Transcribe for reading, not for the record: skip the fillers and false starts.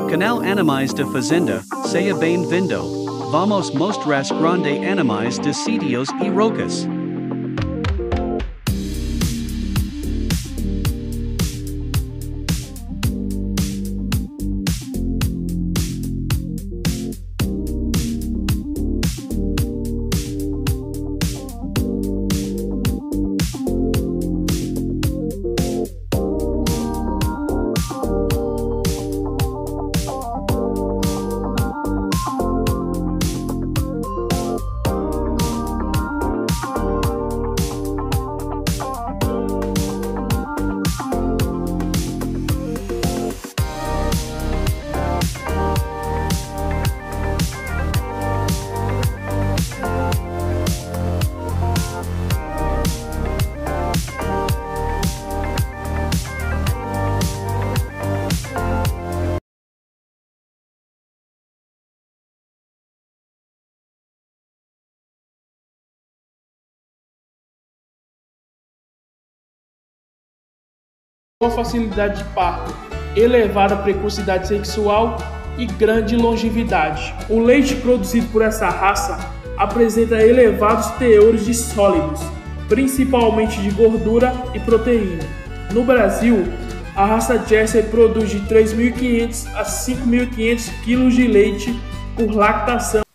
Canal Animais de Fazenda, seja bem-vindo. Vamos mostrar grande animais de sítios e rocas. Boa facilidade de parto, elevada precocidade sexual e grande longevidade. O leite produzido por essa raça apresenta elevados teores de sólidos, principalmente de gordura e proteína. No Brasil, a raça Jersey produz de 3.500 a 5.500 kg de leite por lactação.